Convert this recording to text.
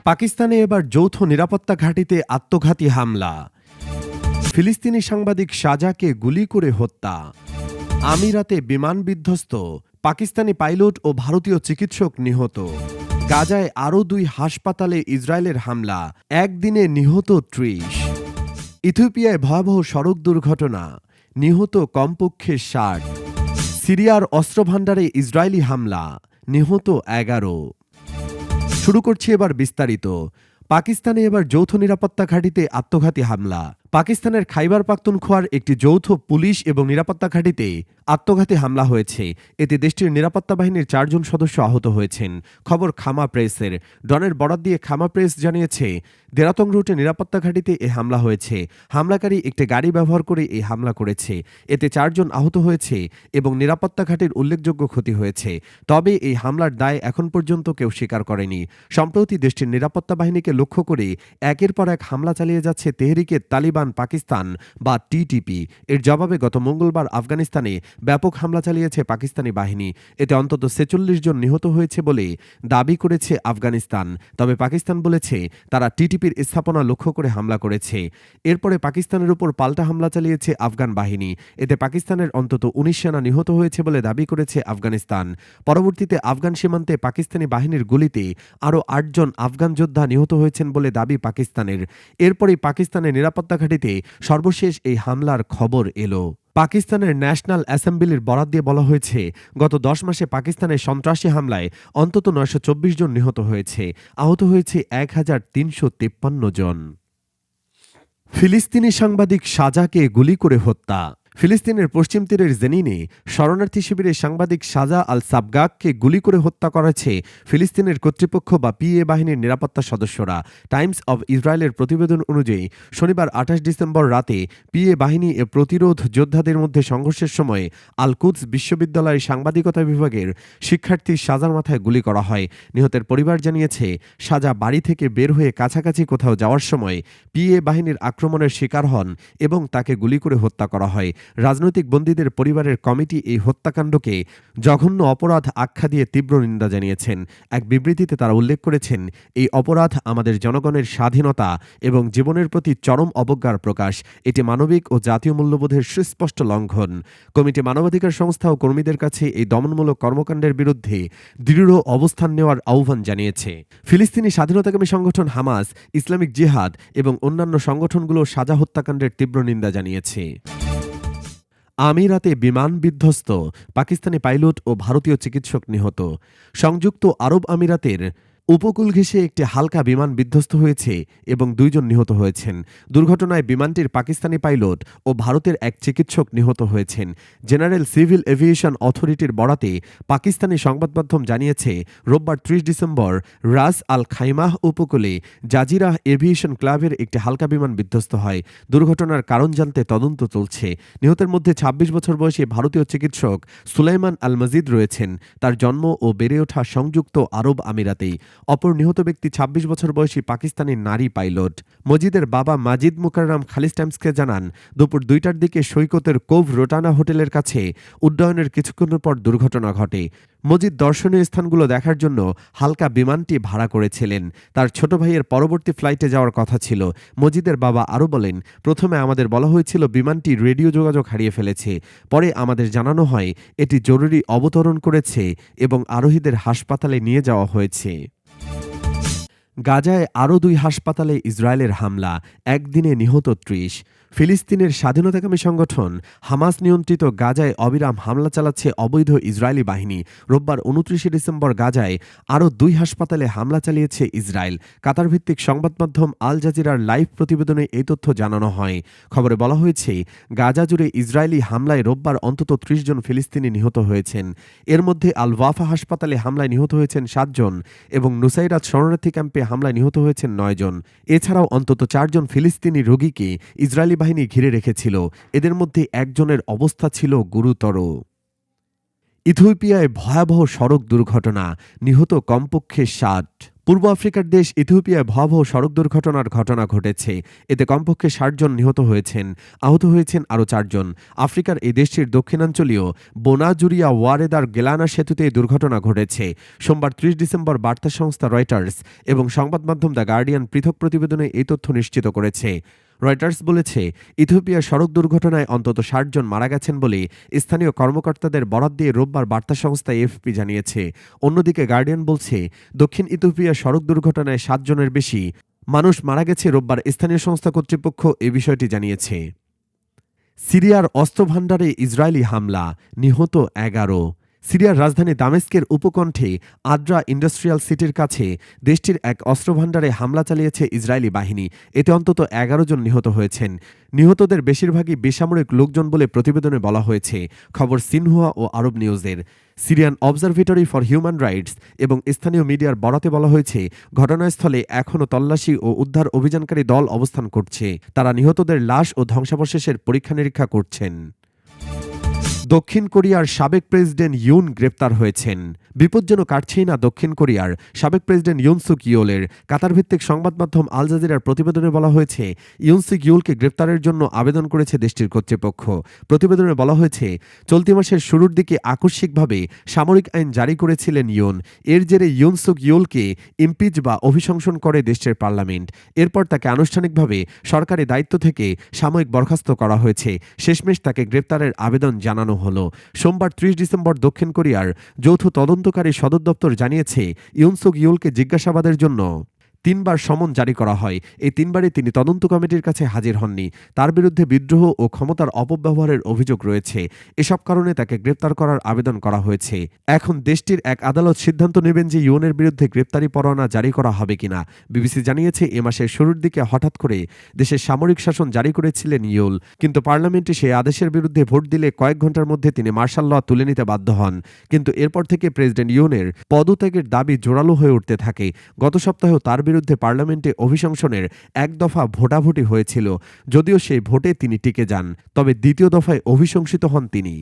পাকিস্তানে এবার যৌথ নিরাপত্তা ঘাঁটিতে আত্মঘাতী হামলা। ফিলিস্তিনি সাংবাদিক শাজাকে গুলি করে হত্যা। আমিরাতে বিমান বিধ্বস্ত, পাকিস্তানি পাইলট ও ভারতীয় চিকিৎসক নিহত। গাজায় আরও 2 হাসপাতালে ইসরায়েলের হামলা, একদিনে নিহত 30। ইথিওপিয়ায় ভয়াবহ সড়ক দুর্ঘটনা, নিহত কমপক্ষে 60। সিরিয়ার অস্ত্রভাণ্ডারে ইসরায়েলি হামলা, নিহত 11। শুরু করছি এবার বিস্তারিত। পাকিস্তানে এবার যৌথ নিরাপত্তা ঘাঁটিতে আত্মঘাতী হামলা। পাকিস্তানের খাইবার পাখতুনখোয়ার একটি যৌথ পুলিশ এবং নিরাপত্তা ঘাঁটিতে আত্মঘাতী হামলা হয়েছে। এতে দেশটির নিরাপত্তা বাহিনীর 4 জন সদস্য আহত হয়েছেন। খবর খামা প্রেসের। ডনের বরাত দিয়ে খামা প্রেস জানিয়েছে, দেরাতং রুটে নিরাপত্তা ঘাঁটিতে এ হামলা হয়েছে। হামলাকারী একটি গাড়ি ব্যবহার করে এই হামলা করেছে। এতে 4 জন আহত হয়েছে এবং নিরাপত্তা ঘাঁটির উল্লেখযোগ্য ক্ষতি হয়েছে। তবে এই হামলার দায় এখন পর্যন্ত কেউ স্বীকার করেনি। সম্প্রতি দেশটির নিরাপত্তা বাহিনীকে লক্ষ্য করে একের পর এক হামলা চালিয়ে যাচ্ছে তেহরিকে তালিবান পাকিস্তান বা টিটিপি। এর জবাবে গত মঙ্গলবার আফগানিস্তানে ব্যাপক হামলা চালিয়েছে পাকিস্তানি বাহিনী। এতে অন্তত 46 জন নিহত হয়েছে বলে দাবি করেছে আফগানিস্তান। তবে পাকিস্তান বলেছে তারা টিটিপির স্থাপনা লক্ষ্য করে হামলা করেছে। এরপরে পাকিস্তানের উপর পাল্টা হামলা চালিয়েছে আফগান বাহিনী। এতে পাকিস্তানের অন্তত 19 সেনা নিহত হয়েছে বলে দাবি করেছে আফগানিস্তান। পরবর্তীতে আফগান সীমান্তে পাকিস্তানি বাহিনীর গুলিতে আরও 8 জন আফগান যোদ্ধা নিহত হয়েছেন বলে দাবি পাকিস্তানের। এরপরই পাকিস্তানের নিরাপত্তা ঘাঁটিতে সর্বশেষ এই হামলার খবর এলো। পাকিস্তানের ন্যাশনাল অ্যাসেম্বলির বরাত দিয়ে বলা হয়েছে, গত 10 মাসে পাকিস্তানের সন্ত্রাসী হামলায় অন্তত 924 জন নিহত হয়েছে, আহত হয়েছে 1353 জন। ফিলিস্তিনি সাংবাদিক শাজাকে গুলি করে হত্যা। ফিলিস্তিনের পশ্চিম তীরের জেনিনে শরণার্থী শিবিরে সাংবাদিক শাজা আল সাবগাককে গুলি করে হত্যা করেছে ফিলিস্তিনের কর্তৃপক্ষ বা পিএ বাহিনীর নিরাপত্তা সদস্যরা। টাইমস অব ইসরায়েলের প্রতিবেদন অনুযায়ী শনিবার 28 ডিসেম্বর রাতে পিএ বাহিনী এ প্রতিরোধ যোদ্ধাদের মধ্যে সংঘর্ষের সময় আল কুদস বিশ্ববিদ্যালয়ের সাংবাদিকতা বিভাগের শিক্ষার্থী শাজার মাথায় গুলি করা হয়। নিহতের পরিবার জানিয়েছে, শাজা বাড়ি থেকে বের হয়ে কাছাকাছি কোথাও যাওয়ার সময় পিএ বাহিনীর আক্রমণের শিকার হন এবং তাকে গুলি করে হত্যা করা হয়। রাজনৈতিক বন্দীদের পরিবারের কমিটি এই হত্যাকাণ্ডকে জঘন্য অপরাধ আখ্যা দিয়ে তীব্র নিন্দা জানিয়েছেন। এক বিবৃতিতে তারা উল্লেখ করেছেন, এই অপরাধ আমাদের জনগণের স্বাধীনতা এবং জীবনের প্রতি চরম অবজ্ঞার প্রকাশ। এটি মানবিক ও জাতীয় মূল্যবোধের সুস্পষ্ট লঙ্ঘন। কমিটি মানবাধিকার সংস্থা ও কর্মীদের কাছে এই দমনমূলক কর্মকাণ্ডের বিরুদ্ধে দৃঢ় অবস্থান নেওয়ার আহ্বান জানিয়েছে। ফিলিস্তিনি স্বাধীনতাকামী সংগঠন হামাস, ইসলামিক জিহাদ এবং অন্যান্য সংগঠনগুলো শাজা হত্যাকাণ্ডের তীব্র নিন্দা জানিয়েছে। আমিরাতে বিমান বিধ্বস্ত, পাকিস্তানি পাইলট ও ভারতীয় চিকিৎসক নিহত। সংযুক্ত আরব আমিরাতের উপকূল ঘেঁষে একটি হালকা বিমান বিধ্বস্ত হয়েছে এবং 2 জন নিহত হয়েছেন। দুর্ঘটনায় বিমানটির পাকিস্তানি পাইলট ও ভারতের এক চিকিৎসক নিহত হয়েছেন। জেনারেল সিভিল এভিয়েশন অথরিটির বরাতে পাকিস্তানি সংবাদমাধ্যম জানিয়েছে, রোববার 30 ডিসেম্বর রাস আল খাইমাহ উপকূলে জাজিরাহ এভিয়েশন ক্লাবের একটি হালকা বিমান বিধ্বস্ত হয়। দুর্ঘটনার কারণ জানতে তদন্ত চলছে। নিহতের মধ্যে 26 বছর বয়সী ভারতীয় চিকিৎসক সুলাইমান আল মজিদ রয়েছেন। তার জন্ম ও বেড়ে ওঠা সংযুক্ত আরব আমিরাতেই। অপর নিহত ব্যক্তি 26 বছর বয়সী পাকিস্তানি নারী পাইলট। মজিদের বাবা মাজিদ মুকাররম খালিজ টাইমসকে জানান, দুপুর 2টার দিকে সৈকতের কোভ রোটানা হোটেলের কাছে উড্ডয়নের কিছুক্ষণ পর দুর্ঘটনা ঘটে। মজিদ দর্শনীয় স্থানগুলো দেখার জন্য হালকা বিমানটি ভাড়া করেছিলেন। তার ছোট ভাইয়ের পরবর্তী ফ্লাইটে যাওয়ার কথা ছিল। মজিদের বাবা আরও বলেন, প্রথমে আমাদের বলা হয়েছিল বিমানটি রেডিও যোগাযোগ হারিয়ে ফেলেছে। পরে আমাদের জানানো হয় এটি জরুরি অবতরণ করেছে এবং আরোহীদের হাসপাতালে নিয়ে যাওয়া হয়েছে। গাজায় আরও 2 হাসপাতালে ইসরায়েলের হামলা, একদিনে নিহত 30। ফিলিস্তিনের স্বাধীনতাকামী সংগঠন হামাস নিয়ন্ত্রিত গাজায় অবিরাম হামলা চালাচ্ছে অবৈধ ইসরায়েলি বাহিনী। রোববার 29 ডিসেম্বর গাজায় আরও 2 হাসপাতালে হামলা চালিয়েছে ইসরায়েল। কাতার ভিত্তিক সংবাদ মাধ্যম আল জাজিরার লাইভ প্রতিবেদনে এই তথ্য জানানো হয়। খবরে বলা হয়েছে, গাজা জুড়ে ইসরায়েলি হামলায় রোববার অন্তত 30 জন ফিলিস্তিনি নিহত হয়েছেন। এর মধ্যে আল ওয়াফা হাসপাতালে হামলায় নিহত হয়েছেন 7 জন এবং নুসাইরাত শরণার্থী ক্যাম্পে হামলায় নিহত হয়েছেন 9 জন। এছাড়াও অন্তত 4 জন ফিলিস্তিনি রোগীকে ইসরায়েলি বাহিনী ঘিরে রেখেছিল। এদের মধ্যে একজনের অবস্থা ছিল গুরুতর। ইথিওপিয়ায় ভয়াবহ সড়ক দুর্ঘটনা, নিহত কমপক্ষে 60। পূর্ব আফ্রিকার দেশ ইথিওপিয়ায় ভয়াবহ সড়ক দুর্ঘটনার ঘটনা ঘটেছে। এতে কমপক্ষে ৬০ জন নিহত হয়েছেন, আহত হয়েছেন আরও ৪ জন। আফ্রিকার এই দেশটির দক্ষিণাঞ্চলীয় বোনাজুরিয়া ওয়ারেদার গেলানা সেতুতে এই দুর্ঘটনা ঘটেছে। সোমবার ৩০ ডিসেম্বর বার্তা সংস্থা রয়টার্স এবং সংবাদ মাধ্যম দ্য গার্ডিয়ান পৃথক প্রতিবেদনে এই তথ্য নিশ্চিত করেছে। রয়টার্স বলেছে, ইথিওপিয়ার সড়ক দুর্ঘটনায় অন্তত ৬০ জন মারা গেছেন বলে স্থানীয় কর্মকর্তাদের বরাত দিয়ে রোববার বার্তা সংস্থা এএফপি জানিয়েছে। অন্যদিকে গার্ডিয়ান বলছে, দক্ষিণ ইথিওপিয়ার সড়ক দুর্ঘটনায় ৭ জনের বেশি মানুষ মারা গেছে। রোববার স্থানীয় সংস্থা কর্তৃপক্ষ এ বিষয়টি জানিয়েছে। সিরিয়ার অস্ত্রভাণ্ডারে ইসরায়েলি হামলা, নিহত ১১। সিরিয়ার রাজধানী দামেস্কের উপকণ্ঠে আদ্রা ইন্ডাস্ট্রিয়াল সিটির কাছে দেশটির এক অস্ত্রভাণ্ডারে হামলা চালিয়েছে ইসরায়েলি বাহিনী। এতে অন্তত ১১ জন নিহত হয়েছেন। নিহতদের বেশিরভাগই বেসামরিক লোকজন বলে প্রতিবেদনে বলা হয়েছে। খবর সিনহুয়া ও আরব নিউজের। Syrian observatory for human rights এবং স্থানীয় মিডিয়ার বরাতে বলা হয়েছে, ঘটনাস্থলে এখনও তল্লাশি ও উদ্ধার অভিযানকারী দল অবস্থান করছে। তারা নিহতদের লাশ ও ধ্বংসাবশেষের পরীক্ষা নিরীক্ষা করছেন। দক্ষিণ কোরিয়ার সাবেক প্রেসিডেন্ট ইউন গ্রেপ্তার হয়েছেন। বিপদ যেন কাটছেই না দক্ষিণ কোরিয়ার। সাবেক প্রেসিডেন্ট ইউন সুক ইয়োলের। কাতার ভিত্তিক সংবাদ মাধ্যম আল জাজিরার প্রতিবেদনে বলা হয়েছে, ইউন সুক ইয়োলকে গ্রেপ্তারের জন্য আবেদন করেছে দেশটির কর্তৃপক্ষ। প্রতিবেদনে বলা হয়েছে, চলতি মাসের শুরুর দিকে আকস্মিকভাবে সামরিক আইন জারি করেছিলেন ইউন। এর জেরে ইউন সুক ইয়োলকে ইমপিচ বা অভিশংসন করে দেশটির পার্লামেন্ট। এরপর তাকে আনুষ্ঠানিকভাবে সরকারি দায়িত্ব থেকে সাময়িক বরখাস্ত করা হয়েছে। শেষমেশ তাকে গ্রেপ্তারের আবেদন জানানো হলো। সোমবার ৩০ ডিসেম্বর দক্ষিণ কোরিয়ার যৌথ তদন্তকারী সদর দপ্তর জানিয়েছে, ইউন সুক ইয়োলকে জিজ্ঞাসাবাদের জন্য ৩ বার সমন জারি করা হয়। এই ৩ বারই তিনি তদন্ত কমিটির কাছে হাজির হননি। তার বিরুদ্ধে বিদ্রোহ ও ক্ষমতার অপব্যবহারের অভিযোগ রয়েছে। এসব কারণে তাকে গ্রেপ্তার করার আবেদন করা হয়েছে। এখন দেশটির এক আদালত সিদ্ধান্ত নেবেন যে ইউনের বিরুদ্ধে গ্রেপ্তারি পরোয়ানা জারি করা হবে কিনা। বিবিসি জানিয়েছে, এ মাসের শুরুর দিকে হঠাৎ করে দেশের সামরিক শাসন জারি করেছিলেন ইয়োল, কিন্তু পার্লামেন্টে সেই আদেশের বিরুদ্ধে ভোট দিলে কয়েক ঘন্টার মধ্যে তিনি মার্শাল ল তুলে নিতে বাধ্য হন। কিন্তু এরপর থেকে প্রেসিডেন্ট ইউনের পদত্যাগের দাবি জোরালো হয়ে উঠতে থাকে। গত সপ্তাহেও তার বিরুদ্ধে পার্লামেন্টে অভিশংসনের এক দফা ভোটাভুটি হয়েছিল। যদিও সেই ভোটে তিনি টিকে যান, তবে দ্বিতীয় দফায় অভিশংসিত হন তিনি।